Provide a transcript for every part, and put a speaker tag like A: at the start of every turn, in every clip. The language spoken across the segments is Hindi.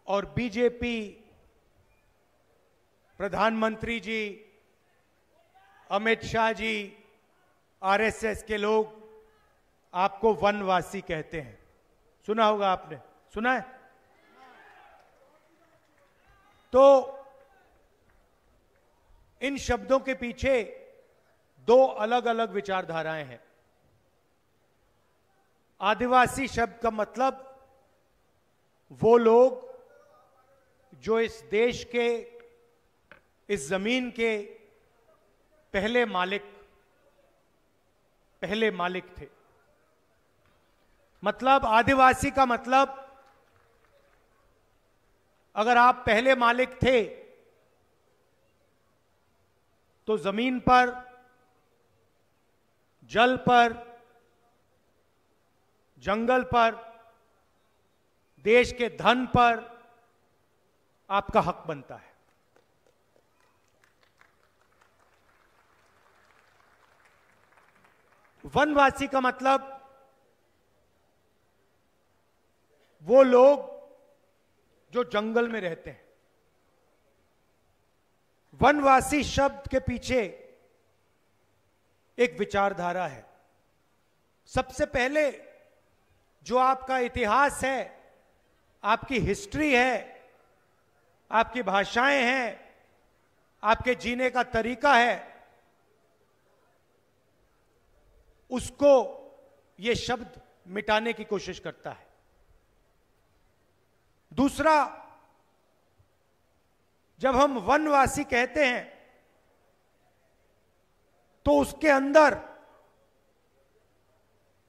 A: और बीजेपी, प्रधानमंत्री जी, अमित शाह जी, आरएसएस के लोग आपको वनवासी कहते हैं। सुना होगा आपने, सुना है? तो इन शब्दों के पीछे दो अलग अलग विचारधाराएं हैं। आदिवासी शब्द का मतलब वो लोग जो इस देश के, इस जमीन के पहले मालिक थे। मतलब आदिवासी का मतलब, अगर आप पहले मालिक थे तो जमीन पर, जल पर, जंगल पर, देश के धन पर आपका हक बनता है। वनवासी का मतलब वो लोग जो जंगल में रहते हैं। वनवासी शब्द के पीछे एक विचारधारा है। सबसे पहले जो आपका इतिहास है, आपकी हिस्ट्री है, आपकी भाषाएं हैं, आपके जीने का तरीका है, उसको यह शब्द मिटाने की कोशिश करता है। दूसरा, जब हम वनवासी कहते हैं तो उसके अंदर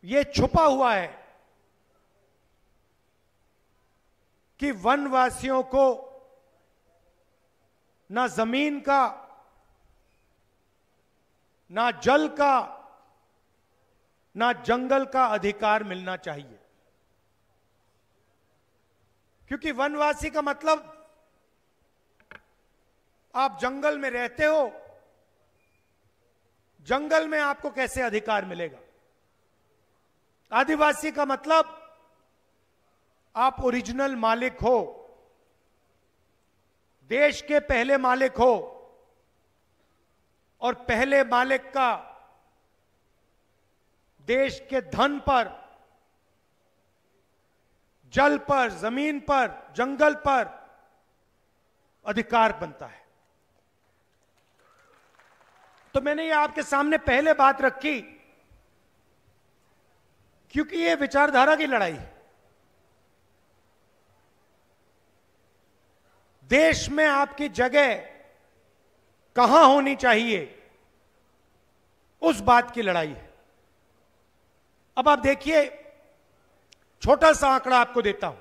A: यह छुपा हुआ है कि वनवासियों को ना जमीन का, ना जल का, ना जंगल का अधिकार मिलना चाहिए। क्योंकि वनवासी का मतलब आप जंगल में रहते हो, जंगल में आपको कैसे अधिकार मिलेगा? आदिवासी का मतलब आप ओरिजिनल मालिक हो, देश के पहले मालिक हो, और पहले मालिक का देश के धन पर, जल पर, जमीन पर, जंगल पर अधिकार बनता है। तो मैंने ये आपके सामने पहले बात रखी क्योंकि ये विचारधारा की लड़ाई है। देश में आपकी जगह कहां होनी चाहिए, उस बात की लड़ाई है। अब आप देखिए, छोटा सा आंकड़ा आपको देता हूं।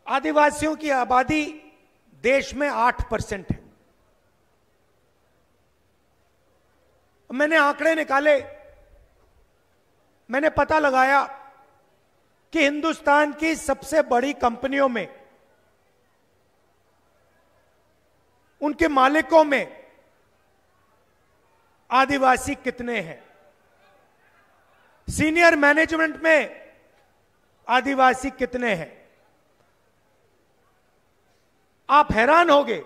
A: आदिवासियों की आबादी देश में 8% है। मैंने आंकड़े निकाले, मैंने पता लगाया कि हिंदुस्तान की सबसे बड़ी कंपनियों में, उनके मालिकों में आदिवासी कितने हैं, सीनियर मैनेजमेंट में आदिवासी कितने हैं। आप हैरान होंगे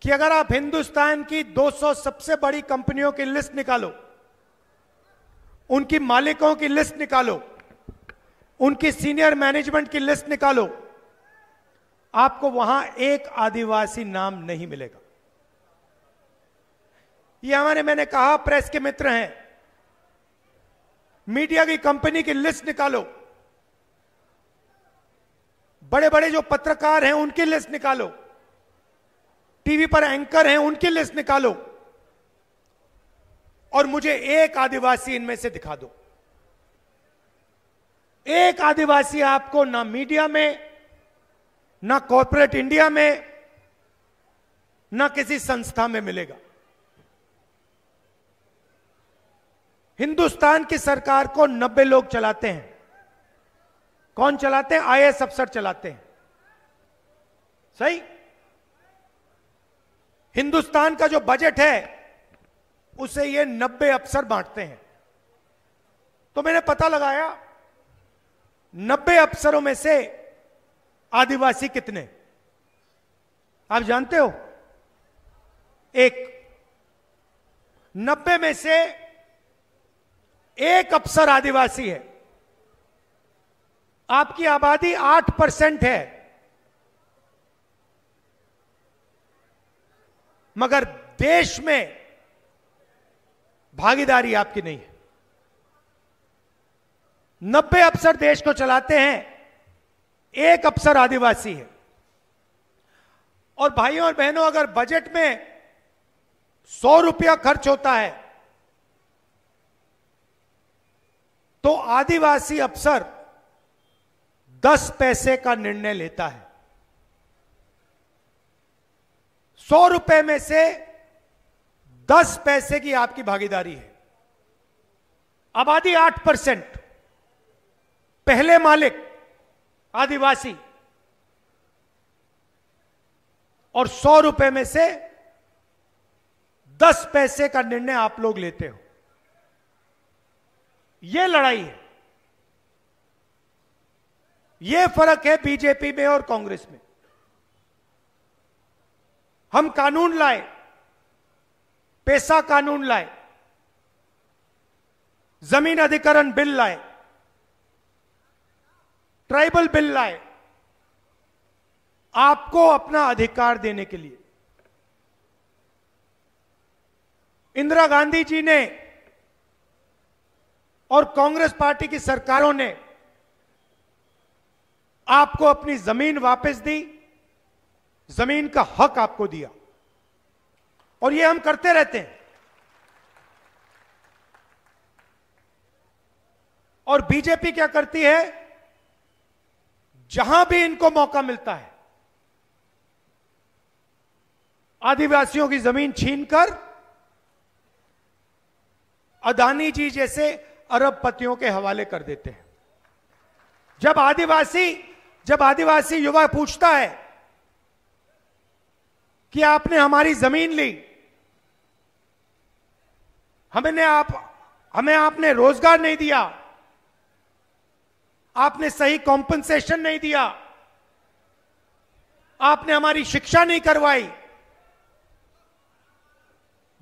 A: कि अगर आप हिंदुस्तान की 200 सबसे बड़ी कंपनियों की लिस्ट निकालो, उनकी मालिकों की लिस्ट निकालो, उनकी सीनियर मैनेजमेंट की लिस्ट निकालो, आपको वहां एक आदिवासी नाम नहीं मिलेगा। ये हमारे, मैंने कहा, प्रेस के मित्र हैं, मीडिया की कंपनी की लिस्ट निकालो, बड़े बड़े जो पत्रकार हैं उनकी लिस्ट निकालो, टीवी पर एंकर हैं उनकी लिस्ट निकालो, और मुझे एक आदिवासी इनमें से दिखा दो। एक आदिवासी आपको ना मीडिया में, ना कॉर्पोरेट इंडिया में, ना किसी संस्था में मिलेगा। हिंदुस्तान की सरकार को 90 लोग चलाते हैं। कौन चलाते हैं? आईएएस अफसर चलाते हैं। सही? हिंदुस्तान का जो बजट है उसे ये 90 अफसर बांटते हैं। तो मैंने पता लगाया, 90 अफसरों में से आदिवासी कितने? आप जानते हो? एक। 90 में से एक अफसर आदिवासी है। आपकी आबादी 8% है, मगर देश में भागीदारी आपकी नहीं है। 90 अफसर देश को चलाते हैं, एक अफसर आदिवासी है। और भाइयों और बहनों, अगर बजट में 100 रुपया खर्च होता है तो आदिवासी अफसर 10 पैसे का निर्णय लेता है। 100 रुपए में से 10 पैसे की आपकी भागीदारी है। आबादी 8%, पहले मालिक आदिवासी, और 100 रुपए में से 10 पैसे का निर्णय आप लोग लेते हो। यह लड़ाई है, यह फर्क है बीजेपी में और कांग्रेस में। हम कानून लाए, पैसा कानून लाए, जमीन अधिग्रहण बिल लाए, ट्राइबल बिल लाए, आपको अपना अधिकार देने के लिए। इंदिरा गांधी जी ने और कांग्रेस पार्टी की सरकारों ने आपको अपनी जमीन वापस दी, जमीन का हक आपको दिया, और ये हम करते रहते हैं। और बीजेपी क्या करती है? जहां भी इनको मौका मिलता है, आदिवासियों की जमीन छीनकर अदानी जी जैसे अरबपतियों के हवाले कर देते हैं। जब आदिवासी युवा पूछता है कि आपने हमारी जमीन ली, हमें आपने रोजगार नहीं दिया, आपने सही कॉम्पनसेशन नहीं दिया, आपने हमारी शिक्षा नहीं करवाई,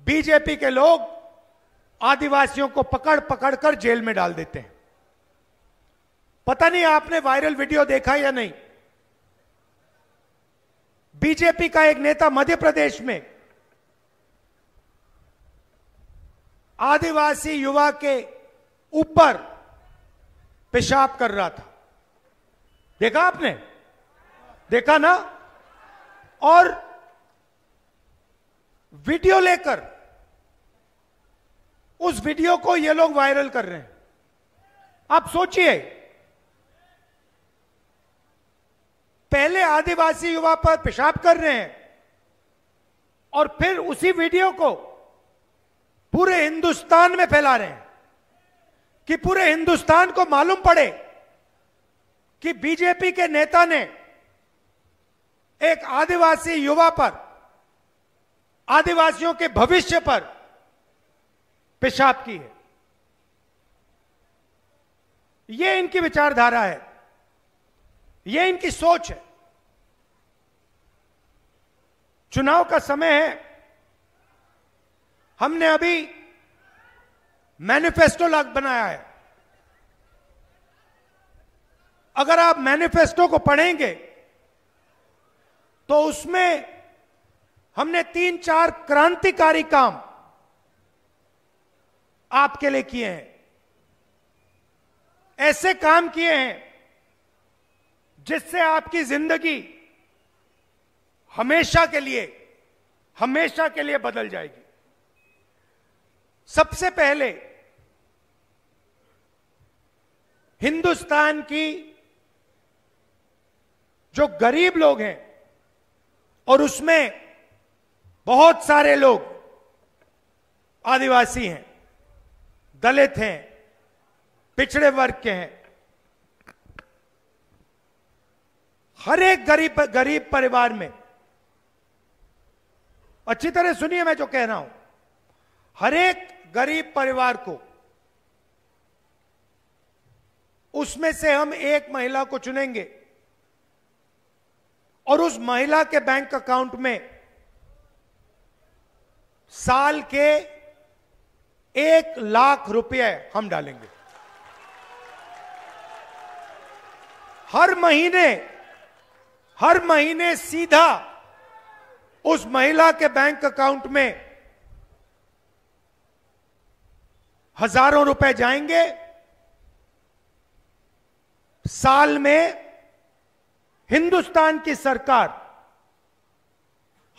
A: बीजेपी के लोग आदिवासियों को पकड़ पकड़ कर जेल में डाल देते हैं। पता नहीं आपने वायरल वीडियो देखा या नहीं? बीजेपी का एक नेता मध्य प्रदेश में आदिवासी युवा के ऊपर पेशाब कर रहा था। देखा आपने? देखा ना? और वीडियो लेकर उस वीडियो को ये लोग वायरल कर रहे हैं। आप सोचिए, पहले आदिवासी युवा पर पेशाब कर रहे हैं और फिर उसी वीडियो को पूरे हिंदुस्तान में फैला रहे हैं कि पूरे हिंदुस्तान को मालूम पड़े कि बीजेपी के नेता ने एक आदिवासी युवा पर, आदिवासियों के भविष्य पर पेशाब की है। यह इनकी विचारधारा है, यह इनकी सोच है। चुनाव का समय है, हमने अभी मैनिफेस्टो बनाया है। अगर आप मैनिफेस्टो को पढ़ेंगे तो उसमें हमने 3-4 क्रांतिकारी काम आपके लिए किए हैं। ऐसे काम किए हैं जिससे आपकी जिंदगी हमेशा के लिए बदल जाएगी। सबसे पहले हिंदुस्तान की जो गरीब लोग हैं, और उसमें बहुत सारे लोग आदिवासी हैं, दलित हैं, पिछड़े वर्ग के हैं, हर एक गरीब परिवार में, अच्छी तरह सुनिए मैं जो कह रहा हूं, हर एक गरीब परिवार को उसमें से हम एक महिला को चुनेंगे और उस महिला के बैंक अकाउंट में साल के 1 लाख रुपए हम डालेंगे। हर महीने सीधा उस महिला के बैंक अकाउंट में हजारों रुपए जाएंगे। साल में हिंदुस्तान की सरकार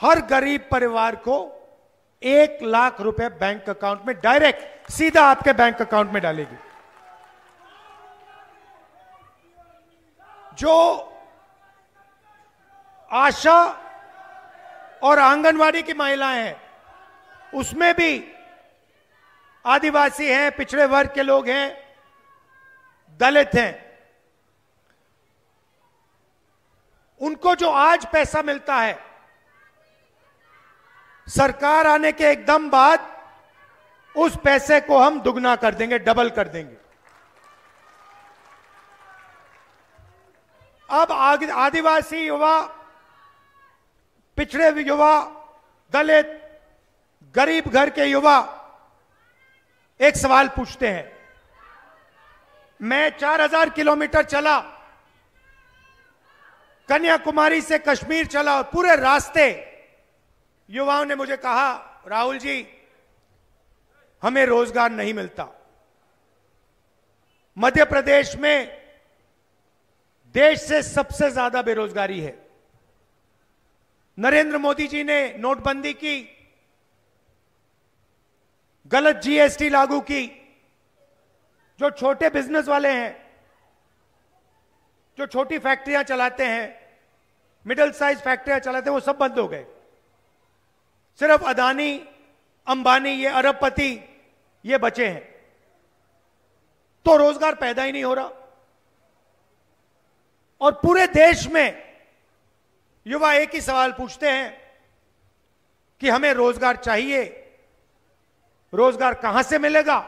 A: हर गरीब परिवार को 1 लाख रुपए बैंक अकाउंट में डायरेक्ट सीधा आपके बैंक अकाउंट में डालेगी। जो आशा और आंगनवाड़ी की महिलाएं हैं, उसमें भी आदिवासी हैं, पिछड़े वर्ग के लोग हैं, दलित हैं, उनको जो आज पैसा मिलता है, सरकार आने के एकदम बाद उस पैसे को हम दुगना कर देंगे, डबल कर देंगे। अब आदिवासी युवा, पिछड़े युवा, दलित, गरीब घर के युवा एक सवाल पूछते हैं। मैं 4000 किलोमीटर चला, कन्याकुमारी से कश्मीर चला, और पूरे रास्ते युवाओं ने मुझे कहा, राहुल जी हमें रोजगार नहीं मिलता। मध्य प्रदेश में देश से सबसे ज्यादा बेरोजगारी है। नरेंद्र मोदी जी ने नोटबंदी की, गलत जीएसटी लागू की, जो छोटे बिजनेस वाले हैं, जो छोटी फैक्ट्रियां चलाते हैं, मिडिल साइज फैक्ट्रियां चलाते हैं, वो सब बंद हो गए। सिर्फ अदानी, अंबानी, ये अरबपति ये बचे हैं। तो रोजगार पैदा ही नहीं हो रहा। और पूरे देश में युवा एक ही सवाल पूछते हैं कि हमें रोजगार चाहिए, रोजगार कहां से मिलेगा,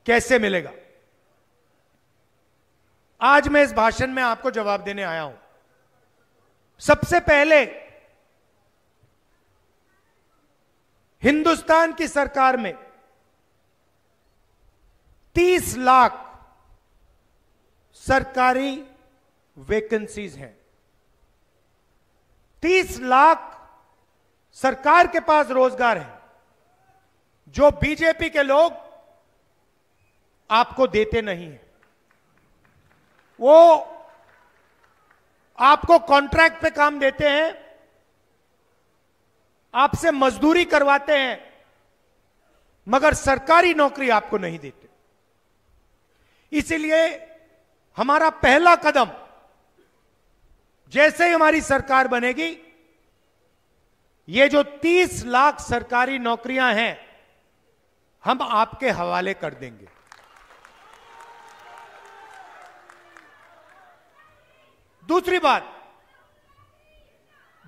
A: कैसे मिलेगा। आज मैं इस भाषण में आपको जवाब देने आया हूं। सबसे पहले हिंदुस्तान की सरकार में 30 लाख सरकारी वैकेंसीज हैं। 30 लाख सरकार के पास रोजगार है, जो बीजेपी के लोग आपको देते नहीं हैं। वो आपको कॉन्ट्रैक्ट पे काम देते हैं, आपसे मजदूरी करवाते हैं, मगर सरकारी नौकरी आपको नहीं देते। इसीलिए हमारा पहला कदम, जैसे ही हमारी सरकार बनेगी, ये जो 30 लाख सरकारी नौकरियां हैं, हम आपके हवाले कर देंगे। दूसरी बात,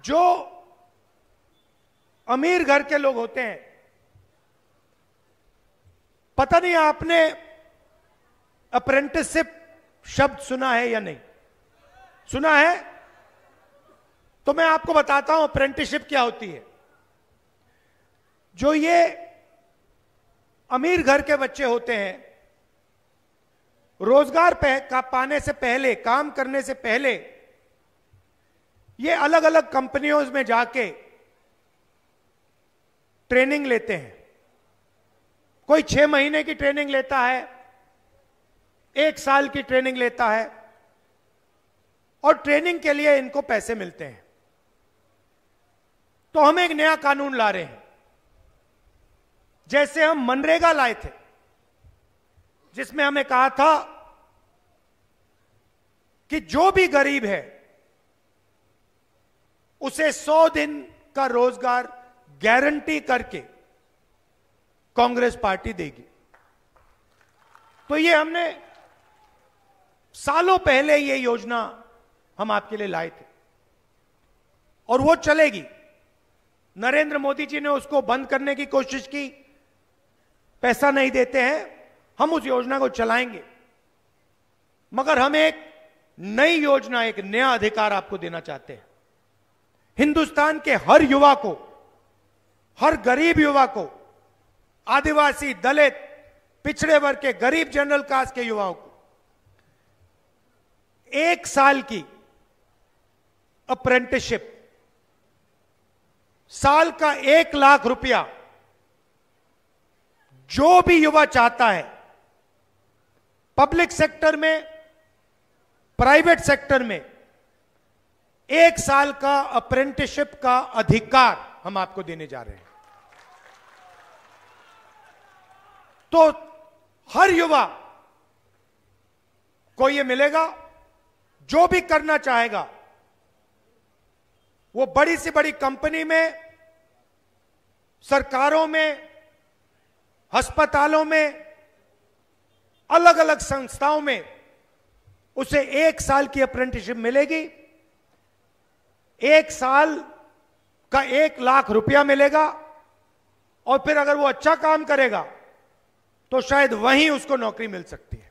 A: जो अमीर घर के लोग होते हैं, पता नहीं आपने अप्रेंटिसशिप शब्द सुना है या नहीं सुना है? तो मैं आपको बताता हूं अप्रेंटिसशिप क्या होती है। जो ये अमीर घर के बच्चे होते हैं, रोजगार का पाने से पहले, काम करने से पहले, ये अलग अलग कंपनियों में जाके ट्रेनिंग लेते हैं। कोई 6 महीने की ट्रेनिंग लेता है, 1 साल की ट्रेनिंग लेता है, और ट्रेनिंग के लिए इनको पैसे मिलते हैं। तो हम एक नया कानून ला रहे हैं। जैसे हम मनरेगा लाए थे, जिसमें हमें कहा था कि जो भी गरीब है उसे 100 दिन का रोजगार गारंटी करके कांग्रेस पार्टी देगी। तो ये हमने सालों पहले ये योजना हम आपके लिए लाए थे, और वो चलेगी। नरेंद्र मोदी जी ने उसको बंद करने की कोशिश की, पैसा नहीं देते हैं, हम उस योजना को चलाएंगे। मगर हम एक नई योजना, एक नया अधिकार आपको देना चाहते हैं। हिंदुस्तान के हर युवा को, हर गरीब युवा को, आदिवासी, दलित, पिछड़े वर्ग के, गरीब जनरल कास्ट के युवाओं को 1 साल की अप्रेंटिसशिप, साल का 1 लाख रुपया जो भी युवा चाहता है, पब्लिक सेक्टर में, प्राइवेट सेक्टर में, 1 साल का अप्रेंटिसशिप का अधिकार हम आपको देने जा रहे हैं। तो हर युवा को यह मिलेगा, जो भी करना चाहेगा वो बड़ी से बड़ी कंपनी में, सरकारों में, अस्पतालों में, अलग अलग संस्थाओं में उसे 1 साल की अप्रेंटिसशिप मिलेगी। 1 साल का 1 लाख रुपया मिलेगा और फिर अगर वो अच्छा काम करेगा तो शायद वहीं उसको नौकरी मिल सकती है।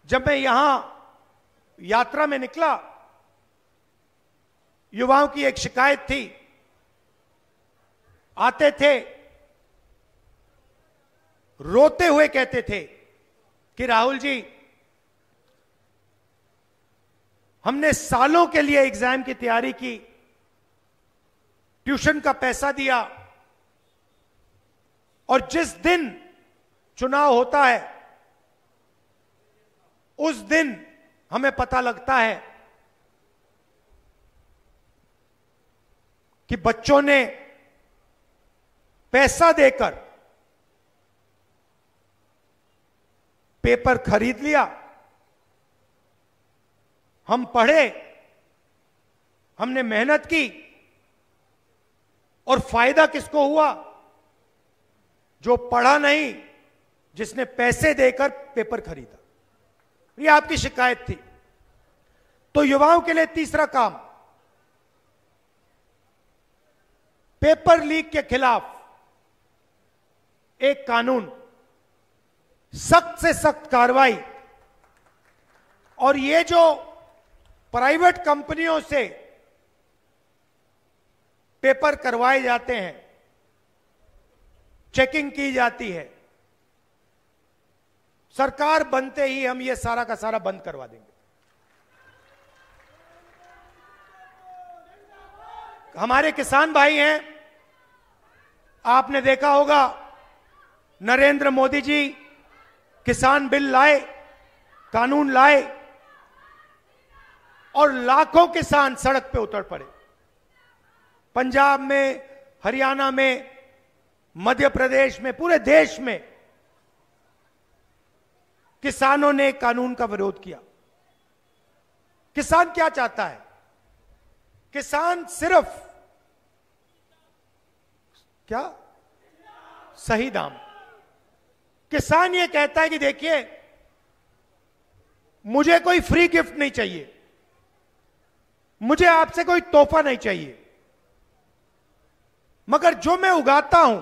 A: जब मैं यहां यात्रा में निकला, युवाओं की एक शिकायत थी। आते थे, रोते हुए कहते थे कि राहुल जी, हमने सालों के लिए एग्जाम की तैयारी की, ट्यूशन का पैसा दिया, और जिस दिन चुनाव होता है उस दिन हमें पता लगता है कि बच्चों ने पैसा देकर पेपर खरीद लिया। हम पढ़े, हमने मेहनत की, और फायदा किसको हुआ? जो पढ़ा नहीं, जिसने पैसे देकर पेपर खरीदा। ये आपकी शिकायत थी। तो युवाओं के लिए तीसरा काम, पेपर लीक के खिलाफ एक कानून, सख्त से सख्त कार्रवाई। और ये जो प्राइवेट कंपनियों से पेपर करवाए जाते हैं, चेकिंग की जाती है, सरकार बनते ही हम ये सारा का सारा बंद करवा देंगे। हमारे किसान भाई हैं, आपने देखा होगा नरेंद्र मोदी जी किसान बिल लाए, कानून लाए, और लाखों किसान सड़क पे उतर पड़े। पंजाब में, हरियाणा में, मध्य प्रदेश में, पूरे देश में किसानों ने कानून का विरोध किया। किसान क्या चाहता है? किसान सिर्फ क्या? सही दाम। किसान ये कहता है कि देखिए, मुझे कोई फ्री गिफ्ट नहीं चाहिए, मुझे आपसे कोई तोहफा नहीं चाहिए, मगर जो मैं उगाता हूं,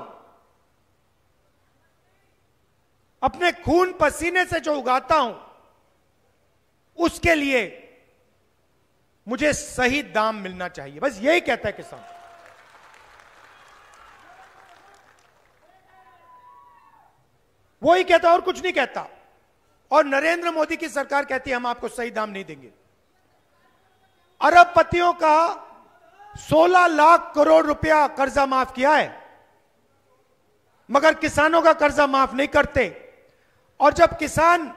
A: अपने खून पसीने से जो उगाता हूं, उसके लिए मुझे सही दाम मिलना चाहिए। बस यही कहता है किसान। वो ही कहता, और कुछ नहीं कहता। और नरेंद्र मोदी की सरकार कहती है हम आपको सही दाम नहीं देंगे। अरबपतियों का 16 लाख करोड़ रुपया कर्जा माफ किया है, मगर किसानों का कर्जा माफ नहीं करते। और जब किसान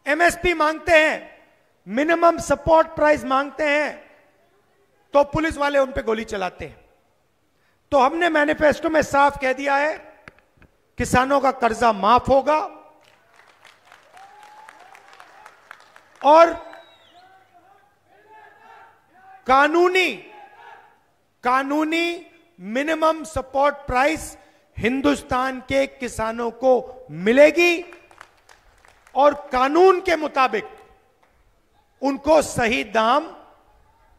A: एमएसपी मांगते हैं, मिनिमम सपोर्ट प्राइस मांगते हैं, तो पुलिस वाले उन पे गोली चलाते हैं। तो हमने मैनिफेस्टो में साफ कह दिया है, किसानों का कर्जा माफ होगा और कानूनी मिनिमम सपोर्ट प्राइस हिंदुस्तान के किसानों को मिलेगी और कानून के मुताबिक उनको सही दाम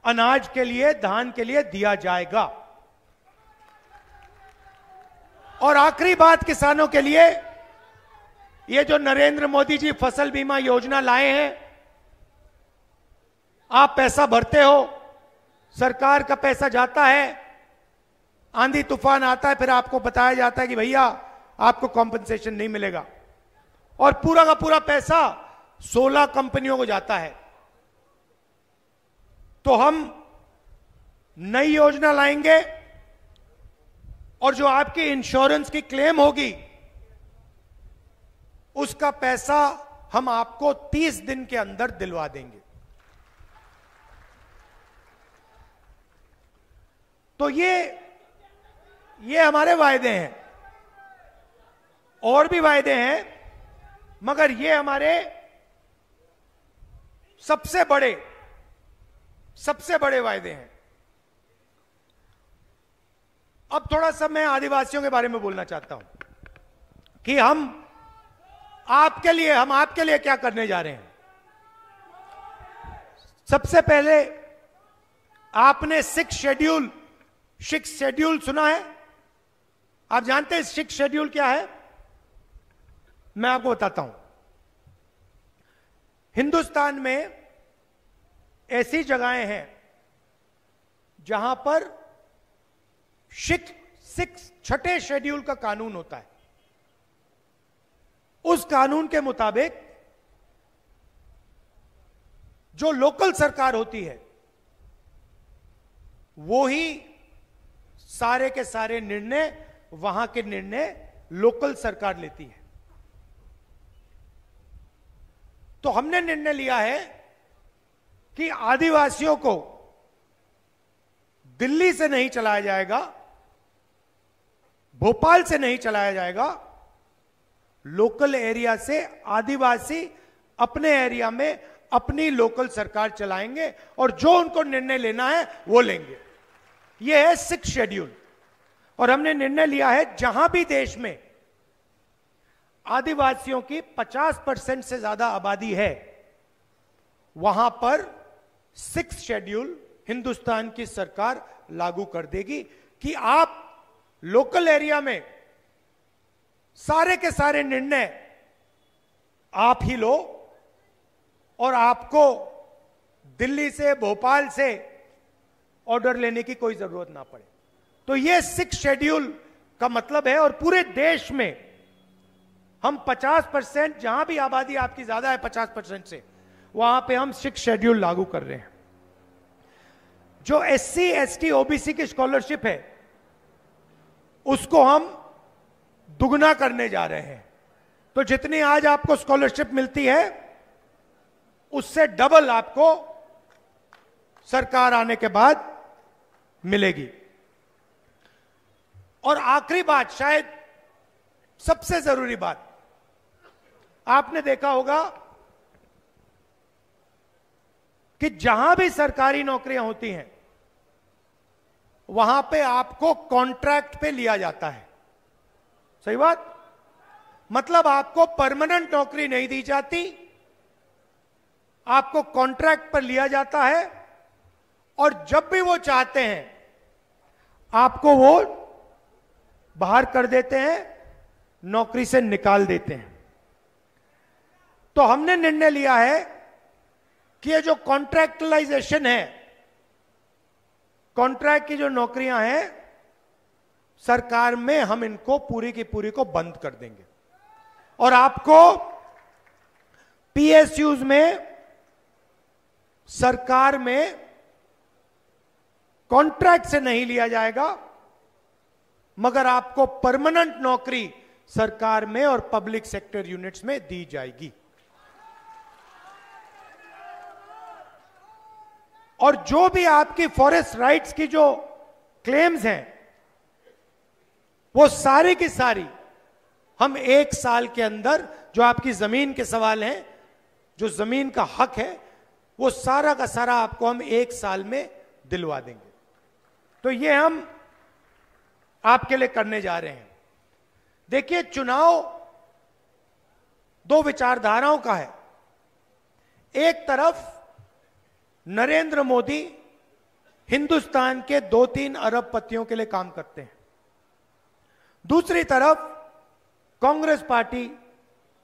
A: अनाज के लिए, धान के लिए दिया जाएगा। और आखिरी बात किसानों के लिए, ये जो नरेंद्र मोदी जी फसल बीमा योजना लाए हैं, आप पैसा भरते हो, सरकार का पैसा जाता है, आंधी तूफान आता है, फिर आपको बताया जाता है कि भैया आपको कॉम्पेंसेशन नहीं मिलेगा, और पूरा का पूरा पैसा 16 कंपनियों को जाता है। तो हम नई योजना लाएंगे और जो आपकी इंश्योरेंस की क्लेम होगी उसका पैसा हम आपको 30 दिन के अंदर दिलवा देंगे। तो ये हमारे वायदे हैं, और भी वायदे हैं, मगर ये हमारे सबसे बड़े वायदे हैं। अब थोड़ा सा मैं आदिवासियों के बारे में बोलना चाहता हूं कि हम आपके लिए क्या करने जा रहे हैं। सबसे पहले आपने सिक्स शेड्यूल सुना है? आप जानते हैं सिक्स शेड्यूल क्या है? मैं आपको बताता हूं। हिंदुस्तान में ऐसी जगहें हैं जहां पर छठे शेड्यूल का कानून होता है। उस कानून के मुताबिक जो लोकल सरकार होती है वो ही सारे के सारे निर्णय, वहां के निर्णय लोकल सरकार लेती है। तो हमने निर्णय लिया है कि आदिवासियों को दिल्ली से नहीं चलाया जाएगा, भोपाल से नहीं चलाया जाएगा, लोकल एरिया से आदिवासी अपने एरिया में अपनी लोकल सरकार चलाएंगे और जो उनको निर्णय लेना है वो लेंगे। यह है सिक्स शेड्यूल। और हमने निर्णय लिया है जहां भी देश में आदिवासियों की 50% से ज्यादा आबादी है, वहां पर सिक्स शेड्यूल हिंदुस्तान की सरकार लागू कर देगी कि आप लोकल एरिया में सारे के सारे निर्णय आप ही लो और आपको दिल्ली से, भोपाल से ऑर्डर लेने की कोई जरूरत ना पड़े। तो यह सिक्स शेड्यूल का मतलब है। और पूरे देश में हम 50%, जहां भी आबादी आपकी ज्यादा है 50% से, वहां पे हम सिक्स शेड्यूल लागू कर रहे हैं। जो SC, ST, OBC की स्कॉलरशिप है उसको हम दुगना करने जा रहे हैं। तो जितनी आज आपको स्कॉलरशिप मिलती है उससे डबल आपको सरकार आने के बाद मिलेगी। और आखिरी बात, शायद सबसे जरूरी बात, आपने देखा होगा कि जहां भी सरकारी नौकरियां होती हैं वहां पे आपको कॉन्ट्रैक्ट पे लिया जाता है। सही बात? मतलब आपको परमानेंट नौकरी नहीं दी जाती, आपको कॉन्ट्रैक्ट पर लिया जाता है और जब भी वो चाहते हैं आपको वो बाहर कर देते हैं, नौकरी से निकाल देते हैं। तो हमने निर्णय लिया है कि ये जो कॉन्ट्रैक्टलाइजेशन है, कॉन्ट्रैक्ट की जो नौकरियां हैं सरकार में, हम इनको पूरी की पूरी को बंद कर देंगे और आपको PSUs में, सरकार में कॉन्ट्रैक्ट से नहीं लिया जाएगा, मगर आपको परमानेंट नौकरी सरकार में और पब्लिक सेक्टर यूनिट्स में दी जाएगी। और जो भी आपकी फॉरेस्ट राइट्स की जो क्लेम्स हैं वो सारी की सारी हम 1 साल के अंदर, जो आपकी जमीन के सवाल हैं, जो जमीन का हक है, वो सारा का सारा आपको हम 1 साल में दिलवा देंगे। तो ये हम आपके लिए करने जा रहे हैं। देखिए, चुनाव 2 विचारधाराओं का है। एक तरफ नरेंद्र मोदी हिंदुस्तान के 2-3 अरबपतियों के लिए काम करते हैं, दूसरी तरफ कांग्रेस पार्टी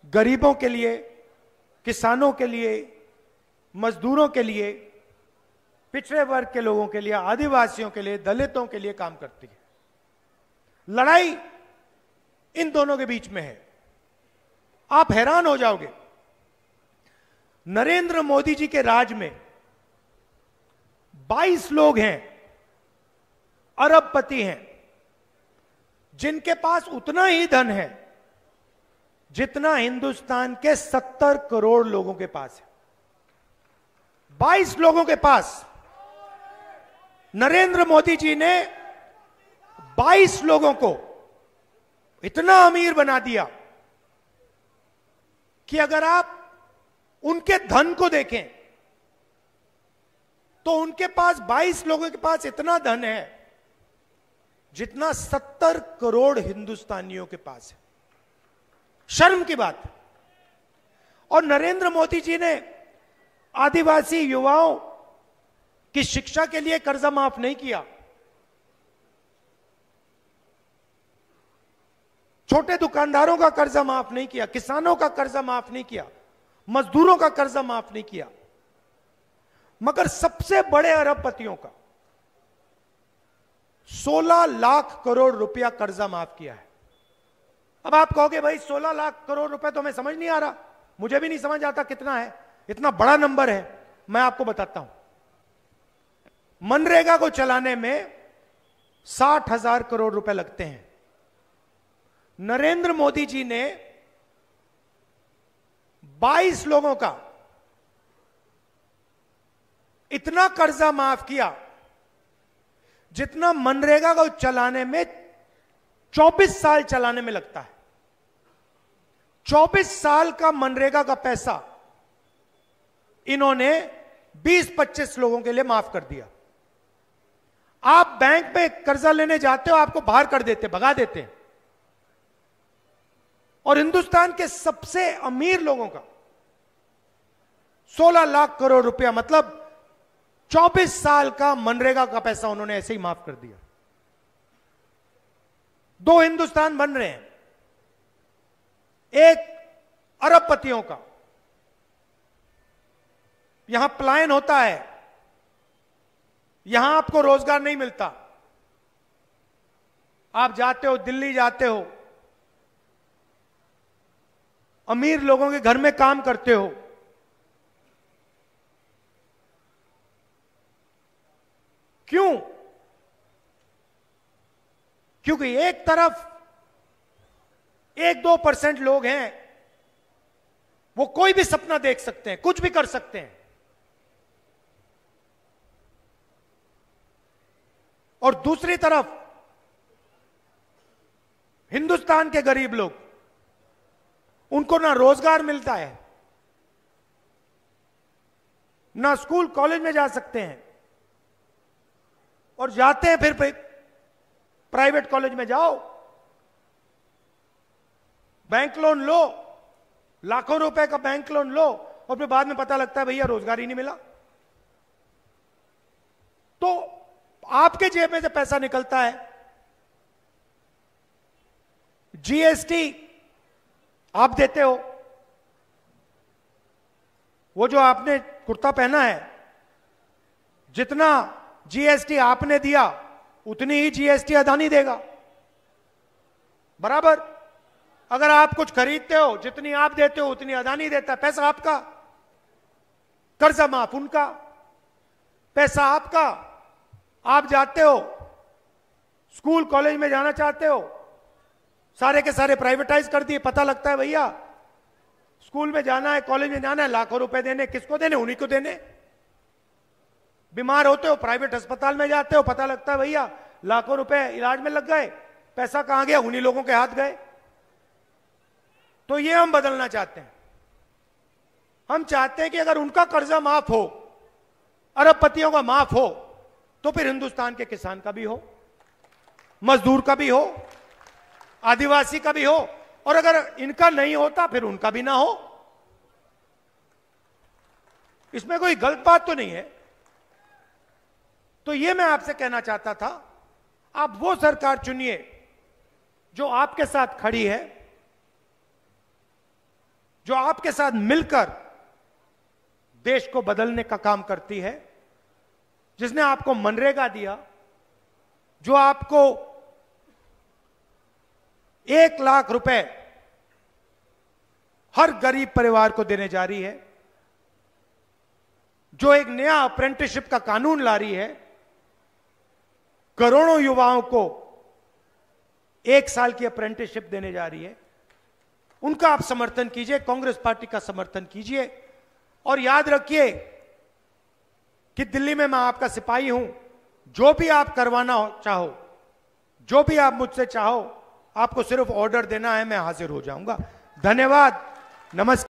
A: गरीबों के लिए, किसानों के लिए, मजदूरों के लिए, पिछड़े वर्ग के लोगों के लिए, आदिवासियों के लिए, दलितों के लिए काम करती है। लड़ाई इन दोनों के बीच में है। आप हैरान हो जाओगे, नरेंद्र मोदी जी के राज में 22 लोग हैं, अरबपति हैं, जिनके पास उतना ही धन है जितना हिंदुस्तान के 70 करोड़ लोगों के पास है। 22 लोगों के पास नरेंद्र मोदी जी ने 22 लोगों को इतना अमीर बना दिया कि अगर आप उनके धन को देखें तो उनके पास 22 लोगों के पास इतना धन है जितना 70 करोड़ हिंदुस्तानियों के पास है। शर्म की बात है। और नरेंद्र मोदी जी ने आदिवासी युवाओं की शिक्षा के लिए कर्जा माफ नहीं किया, छोटे दुकानदारों का कर्जा माफ नहीं किया, किसानों का कर्जा माफ नहीं किया, मजदूरों का कर्जा माफ नहीं किया, मगर सबसे बड़े अरबपतियों का 16 लाख करोड़ रुपया कर्जा माफ किया है। अब आप कहोगे भाई 16 लाख करोड़ रुपए तो हमें समझ नहीं आ रहा, मुझे भी नहीं समझ आता कितना है, इतना बड़ा नंबर है। मैं आपको बताता हूं, मनरेगा को चलाने में 60,000 करोड़ रुपए लगते हैं। नरेंद्र मोदी जी ने 22 लोगों का इतना कर्जा माफ किया जितना मनरेगा को चलाने में 24 साल चलाने में लगता है। 24 साल का मनरेगा का पैसा इन्होंने 20-25 लोगों के लिए माफ कर दिया। आप बैंक में कर्जा लेने जाते हो, आपको बाहर कर देते, भगा देते हैं। और हिंदुस्तान के सबसे अमीर लोगों का 16 लाख करोड़ रुपया, मतलब 24 साल का मनरेगा का पैसा उन्होंने ऐसे ही माफ कर दिया। दो हिंदुस्तान बन रहे हैं, एक अरबपतियों का, यहां पलायन होता है, यहां आपको रोजगार नहीं मिलता। आप जाते हो, दिल्ली जाते हो, अमीर लोगों के घर में काम करते हो, क्यों? क्योंकि एक तरफ 1-2% लोग हैं, वो कोई भी सपना देख सकते हैं, कुछ भी कर सकते हैं, और दूसरी तरफ हिंदुस्तान के गरीब लोग, उनको ना रोजगार मिलता है, ना स्कूल कॉलेज में जा सकते हैं, और जाते हैं फिर प्राइवेट कॉलेज में जाओ, बैंक लोन लो, लाखों रुपए का बैंक लोन लो, और फिर बाद में पता लगता है भैया रोजगार ही नहीं मिला। तो आपके जेब में से पैसा निकलता है, जीएसटी आप देते हो, वो जो आपने कुर्ता पहना है, जितना जीएसटी आपने दिया उतनी ही जीएसटी अदानी देगा, बराबर। अगर आप कुछ खरीदते हो, जितनी आप देते हो उतनी अदानी देता है। पैसा आपका, कर्जा माफ उनका, पैसा आपका। आप जाते हो, स्कूल कॉलेज में जाना चाहते हो, सारे के सारे प्राइवेटाइज कर दिए। पता लगता है भैया स्कूल में जाना है, कॉलेज में जाना है, लाखों रुपए देने, किसको देने? उन्हीं को देने। बीमार होते हो, प्राइवेट अस्पताल में जाते हो, पता लगता है भैया लाखों रुपए इलाज में लग गए, पैसा कहां गया? उन्हीं लोगों के हाथ गए। तो ये हम बदलना चाहते हैं। हम चाहते हैं कि अगर उनका कर्जा माफ हो, अरबपतियों का माफ हो, तो फिर हिंदुस्तान के किसान का भी हो, मजदूर का भी हो, आदिवासी का भी हो, और अगर इनका नहीं होता फिर उनका भी ना हो। इसमें कोई गलत बात तो नहीं है। तो ये मैं आपसे कहना चाहता था, आप वो सरकार चुनिए जो आपके साथ खड़ी है, जो आपके साथ मिलकर देश को बदलने का काम करती है, जिसने आपको मनरेगा दिया, जो आपको 1 लाख रुपए हर गरीब परिवार को देने जा रही है, जो एक नया अप्रेंटिसशिप का कानून ला रही है, करोड़ों युवाओं को 1 साल की अप्रेंटिसशिप देने जा रही है, उनका आप समर्थन कीजिए, कांग्रेस पार्टी का समर्थन कीजिए। और याद रखिए कि दिल्ली में मैं आपका सिपाही हूं। जो भी आप करवाना चाहो, जो भी आप मुझसे चाहो, आपको सिर्फ ऑर्डर देना है, मैं हाजिर हो जाऊंगा। धन्यवाद, नमस्कार।